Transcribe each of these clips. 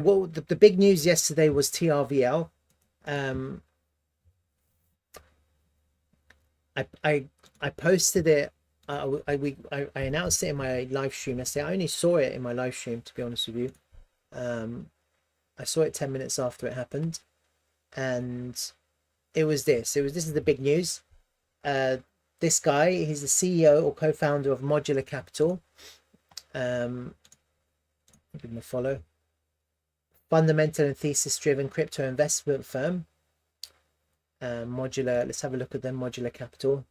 Well, the big news yesterday was TRVL. Um, I posted it. I announced it in my live stream yesterday. I only saw it in my live stream, to be honest with you. Um, I saw it 10 minutes after it happened, and it was this. This is the big news. Uh, this guy, he's the CEO or co-founder of Modular Capital. Give him a follow. Fundamental and thesis-driven crypto investment firm. Modular. Let's have a look at them. Modular Capital.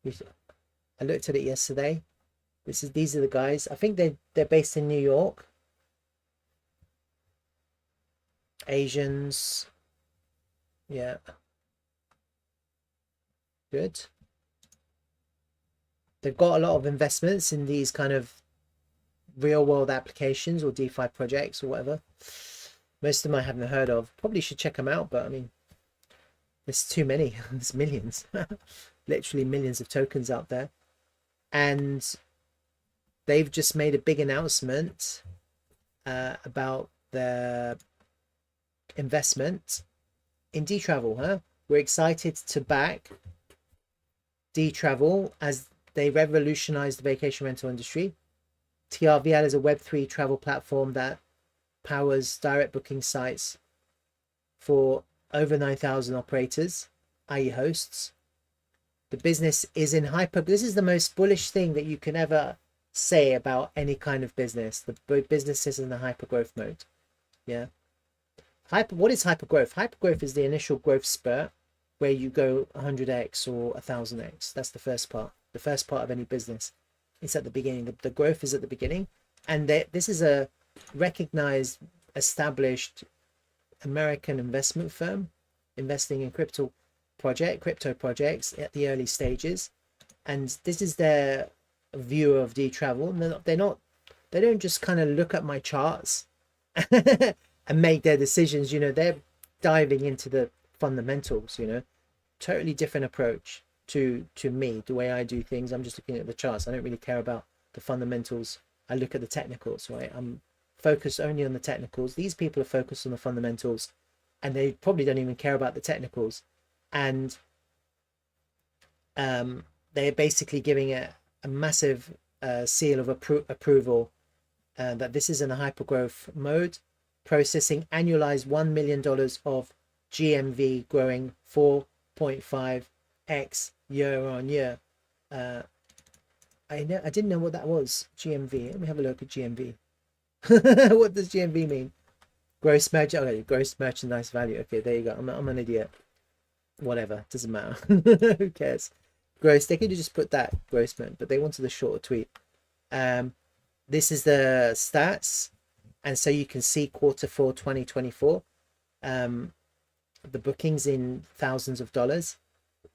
I looked at it yesterday. These are the guys. I think they're based in New York. Asians. Yeah. Good. They've got a lot of investments in these kind of real world applications or DeFi projects or whatever. Most of them I haven't heard of. Probably should check them out, but I mean, there's too many. There's millions. Literally millions of tokens out there. And they've just made a big announcement about their investment in Dtravel. We're excited to back Dtravel as they revolutionize the vacation rental industry. TRVL is a Web3 travel platform that powers direct booking sites for over 9,000 operators, i.e. hosts. The business is in hyper. This is the most bullish thing that you can ever say about any kind of business. The business is in the hypergrowth mode. Yeah. What is hypergrowth? Hypergrowth is the initial growth spurt where you go 100x or 1000x. That's the first part. The first part of any business. It's at the beginning. The growth is at the beginning. And this is a recognized, established American investment firm investing in crypto projects at the early stages. And this is their view of Dtravel. They don't just kind of look at my charts and make their decisions. They're diving into the fundamentals. Totally different approach to me, the way I do things. I'm just looking at the charts. I don't really care about the fundamentals. I look at the technicals, right? I'm focused only on the technicals. These people are focused on the fundamentals, and they probably don't even care about the technicals. And they're basically giving it a massive seal of approval that this is in a hypergrowth mode, processing annualized $1 million of GMV, growing 4.5x year on year. I didn't know what that was. GMV. Let me have a look at GMV. What does GMV mean? Gross merchandise value. Okay, there you go. I'm an idiot. Whatever, doesn't matter. Who cares? Gross. They could just put that gross merch, but they wanted a shorter tweet. This is the stats, and so you can see Q4 2024. The bookings in thousands of dollars.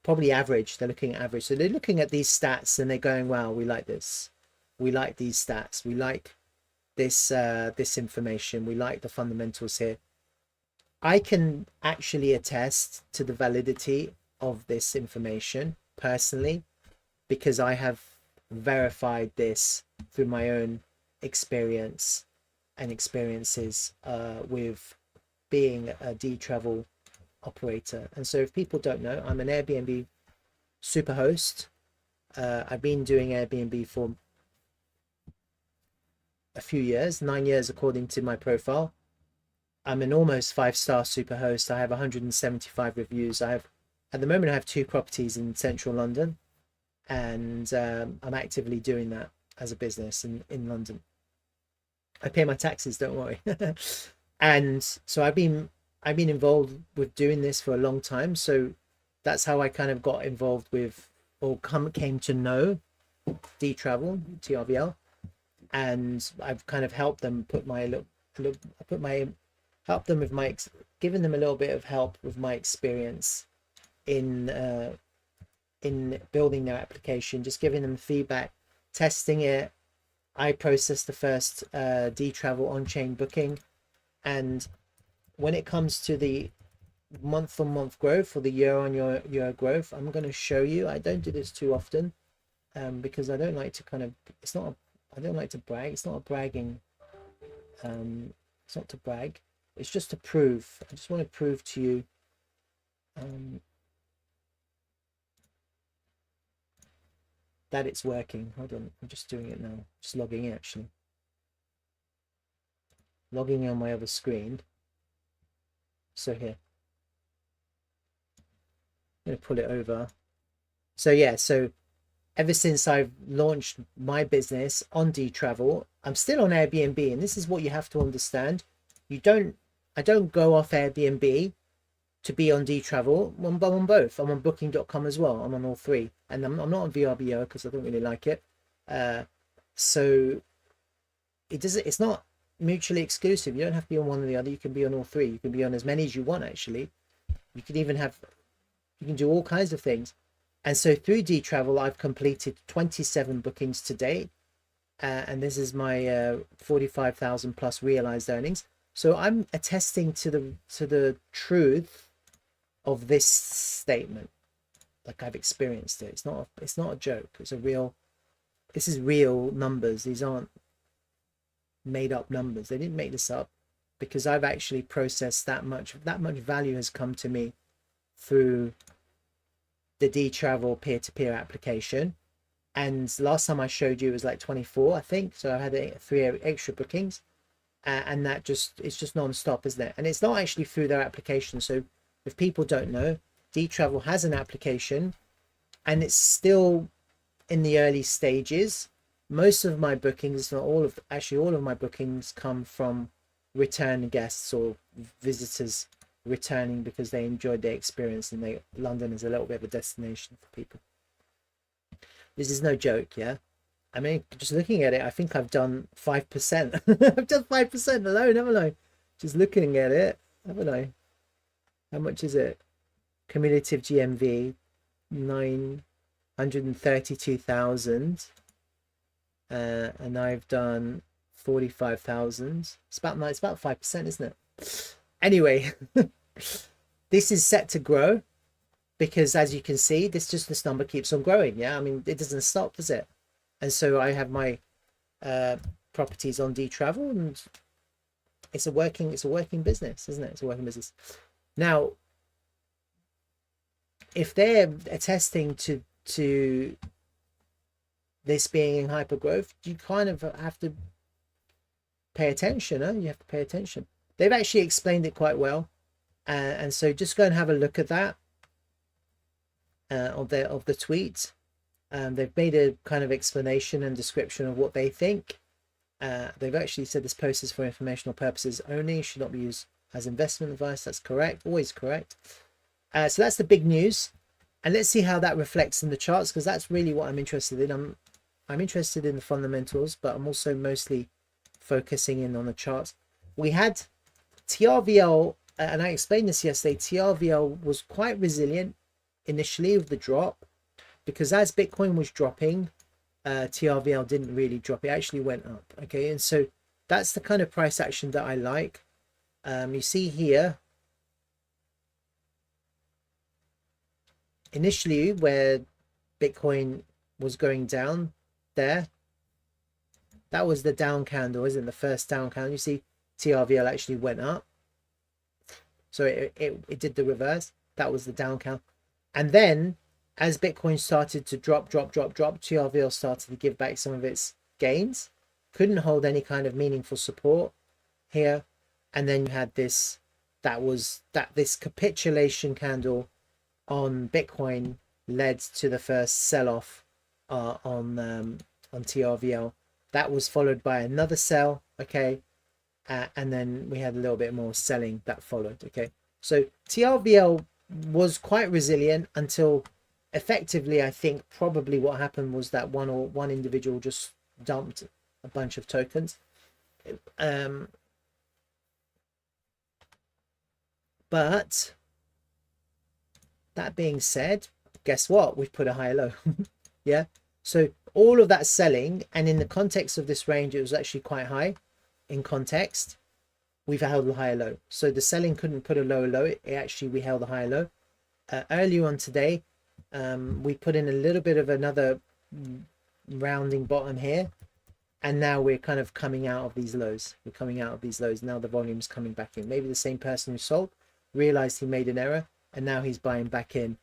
Probably average. They're looking at average. So they're looking at these stats and they're going, wow, we like this. We like these stats. We like this this information. We like the fundamentals here. I can actually attest to the validity of this information personally, because I have verified this through my own experience and experiences with being a Dtravel operator. And so if people don't know, I'm an Airbnb superhost. I've been doing Airbnb for a few years, 9 years according to my profile. I'm an almost 5-star superhost. I have 175 reviews. At the moment I have 2 properties in central London, and I'm actively doing that as a business in London. I pay my taxes, don't worry. And so I've been involved with doing this for a long time. So that's how I kind of got involved with, or came to know Dtravel, TRVL, and I've kind of helped them help them with giving them a little bit of help with my experience in building their application, just giving them feedback, testing it. I processed the first Dtravel on-chain booking, and when it comes to the month-on-month growth or the year-on-year growth, I'm going to show you. I don't do this too often because I don't like to I don't like to brag. It's not a bragging It's not to brag. It's just to prove. I just want to prove to you that it's working. Hold on, I'm just doing it now. Just logging in, actually. Logging in on my other screen. So here. I'm going to pull it over. So yeah, so ever since I've launched my business on Dtravel, I'm still on Airbnb, and this is what you have to understand. I don't go off Airbnb to be on Dtravel. I'm on both. I'm on booking.com as well. I'm on all three, and I'm not on VRBO because I don't really like it. So it's not mutually exclusive. You don't have to be on one or the other. You can be on all three. You can be on as many as you want, actually. You can even have, you can do all kinds of things. And so through Dtravel, I've completed 27 bookings to date. And this is my 45,000 plus realized earnings. So I'm attesting to the truth of this statement. Like, I've experienced it. It's not a joke. It's a real, this is real numbers. These aren't made up numbers. They didn't make this up, because I've actually processed that much value has come to me through the Dtravel peer-to-peer application. And last time I showed you it was like 24, I think. So I had 3 extra bookings, and that it's just non-stop, isn't it? And it's not actually through their application. So if people don't know, Dtravel has an application, and it's still in the early stages. Most of my bookings, not all of, actually all of my bookings, come from return guests or visitors returning because they enjoyed their experience, and London is a little bit of a destination for people. This is no joke, yeah. I mean, just looking at it, I think I've done 5%. I've done 5% alone, haven't I? Just looking at it, haven't I? How much is it? Cumulative GMV 932,000, and I've done 45,000. It's about 5%, isn't it? Anyway, this is set to grow, because as you can see, this number keeps on growing. Yeah, I mean, it doesn't stop, does it? And so I have my properties on Dtravel, and it's a working business, isn't it? It's a working business. Now, if they're attesting to this being in hypergrowth, you kind of have to pay attention. You have to pay attention. They've actually explained it quite well, and so just go and have a look at that of the tweet. They've made a kind of explanation and description of what they think. They've actually said this post is for informational purposes only, should not be used as investment advice. That's correct, always correct. So that's the big news, and let's see how that reflects in the charts, because that's really what I'm interested in. I'm interested in the fundamentals, but I'm also mostly focusing in on the charts. We had TRVL, and I explained this yesterday. TRVL was quite resilient initially with the drop, because as Bitcoin was dropping, TRVL didn't really drop. It actually went up. Okay, and so that's the kind of price action that I like. You see here, initially where Bitcoin was going down there, that was the down candle, isn't it? The first down candle. You see TRVL actually went up, so it did the reverse. That was the down candle. And then as Bitcoin started to drop, TRVL started to give back some of its gains. Couldn't hold any kind of meaningful support here. And then you had this capitulation candle on Bitcoin led to the first sell-off on TRVL. That was followed by another sell, okay? And then we had a little bit more selling that followed, okay? So TRVL was quite resilient until effectively, I think probably what happened was that one individual just dumped a bunch of tokens. But that being said, guess what? We've put a high low. Yeah. So all of that selling, and in the context of this range, it was actually quite high in context. We've held a higher low. So the selling couldn't put a lower low. We held a higher low. Earlier on today, we put in a little bit of another rounding bottom here. and now we're kind of coming out of these lows. We're coming out of these lows. Now the volume's coming back in. Maybe the same person who sold realized he made an error, and now he's buying back in,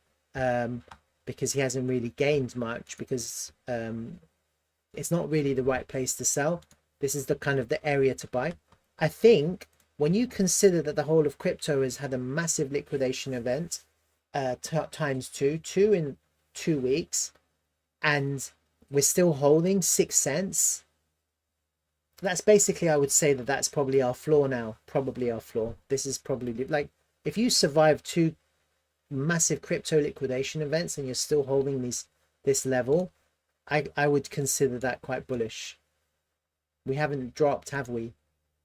because he hasn't really gained much, because it's not really the right place to sell. This is the kind of the area to buy. I think when you consider that the whole of crypto has had a massive liquidation event, times two in 2 weeks, and we're still holding 6 cents, that's basically, I would say that that's probably our floor now. Probably our floor. This is probably like, if you survive 2 massive crypto liquidation events and you're still holding this level, I would consider that quite bullish. We haven't dropped, have we?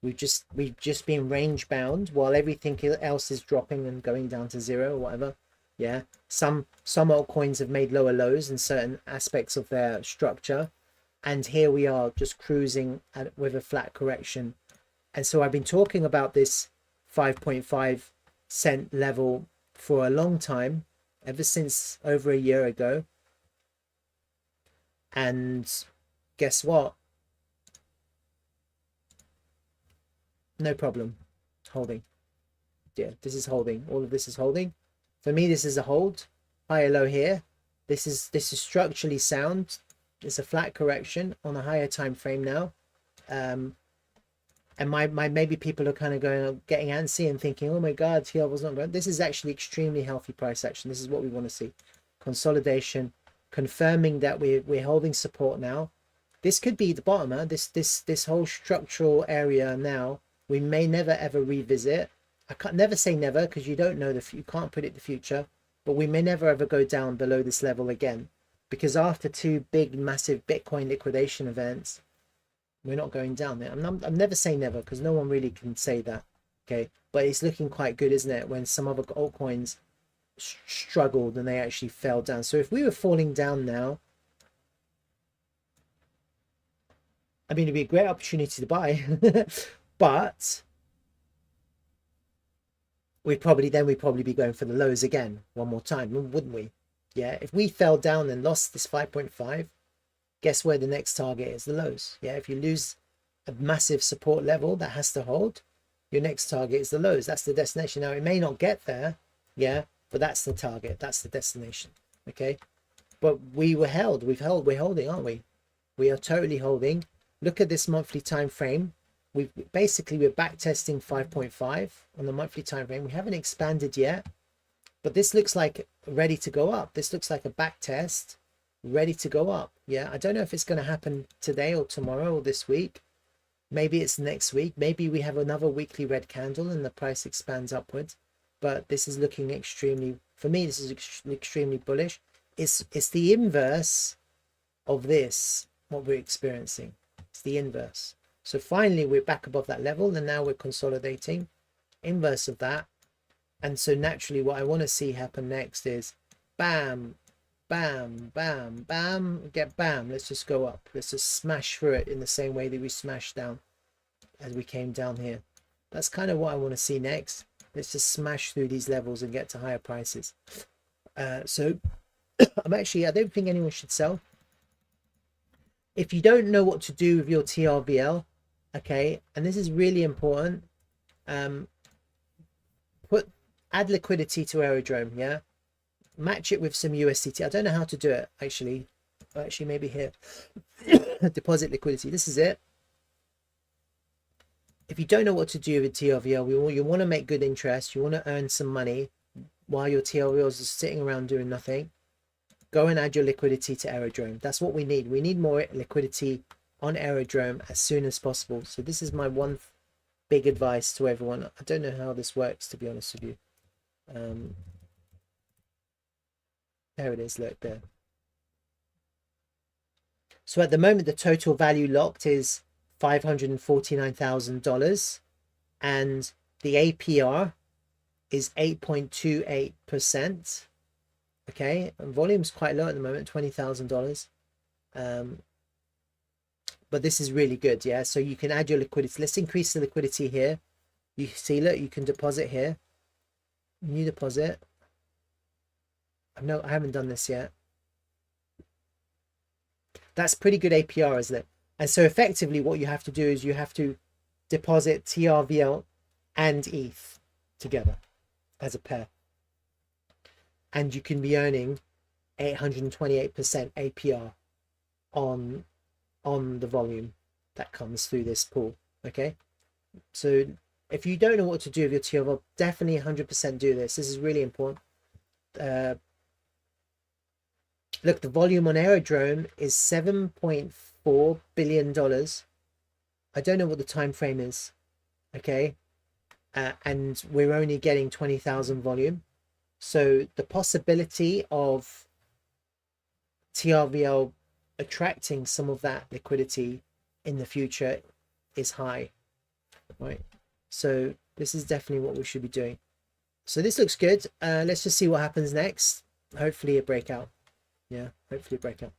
We've just been range bound while everything else is dropping and going down to zero or whatever. Yeah, some altcoins have made lower lows in certain aspects of their structure, and here we are just cruising with a flat correction. And so I've been talking about this 5.5 cent level for a long time, ever since over a year ago. And guess what? No problem. Holding. Yeah, this is holding. All of this is holding. For me, this is a hold. Higher low here. This is structurally sound. It's a flat correction on a higher time frame now. And maybe people are kind of getting antsy and thinking, oh my god, TL was not going. This is actually extremely healthy price action. This is what we want to see. Consolidation, confirming that we're holding support now. This could be the bottom, huh? This whole structural area now, we may never ever revisit. I can't never say never, because you don't know you can't predict the future, but we may never ever go down below this level again, because after 2 big massive Bitcoin liquidation events, we're not going down there. I'm never saying never, because no one really can say that. Okay, but it's looking quite good, isn't it, when some other altcoins struggled and they actually fell down. So if we were falling down now, I mean, it'd be a great opportunity to buy. But we'd probably be going for the lows again one more time, wouldn't we? Yeah, if we fell down and lost this 5.5, guess where the next target is? The lows. Yeah, if you lose a massive support level that has to hold, your next target is the lows. That's the destination. Now, it may not get there, yeah, but that's the target. That's the destination. Okay, but we're holding, aren't we? We are totally holding. Look at this monthly time frame. We're back testing 5.5 on the monthly time frame. We haven't expanded yet, but this looks like ready to go up. This looks like a back test ready to go up. Yeah, I don't know if it's going to happen today or tomorrow or this week. Maybe it's next week. Maybe we have another weekly red candle and the price expands upwards. But this is looking extremely, for me, this is extremely bullish. It's the inverse of this, what we're experiencing. It's the inverse. So finally, we're back above that level, and now we're consolidating. Inverse of that. And so naturally, what I want to see happen next is bam, bam, bam, bam, get bam. Let's just go up. Let's just smash through it in the same way that we smashed down as we came down here. That's kind of what I want to see next. Let's just smash through these levels and get to higher prices. So I don't think anyone should sell. If you don't know what to do with your TRVL, okay, and this is really important, add liquidity to Aerodrome, yeah, match it with some USDT. I don't know how to do it, actually maybe here. Deposit liquidity, this is it. If you don't know what to do with TRVL, you want to make good interest, you want to earn some money while your TRVLs are sitting around doing nothing, go and add your liquidity to Aerodrome. That's what we need. We need more liquidity on Aerodrome as soon as possible. So this is my one big advice to everyone. I don't know how this works, to be honest with you. There it is, look there. So at the moment, the total value locked is $549,000, and the APR is 8.28%. Okay, and volume's quite low at the moment, $20,000. But this is really good, yeah. So you can add your liquidity. Let's increase the liquidity here. You see, look, you can deposit here. New deposit. I haven't done this yet. That's pretty good APR, isn't it? And so effectively what you have to do is you have to deposit TRVL and ETH together as a pair. And you can be earning 828% APR on the volume that comes through this pool. Okay, so if you don't know what to do with your TRVL, definitely 100% do this. This is really important. Look, the volume on Aerodrome is $7.4 billion. I don't know what the time frame is. Okay, and we're only getting 20,000 volume. So the possibility of TRVL attracting some of that liquidity in the future is high, right? So this is definitely what we should be doing. So this looks good. Let's just see what happens next. Hopefully a breakout. Yeah, hopefully a breakout.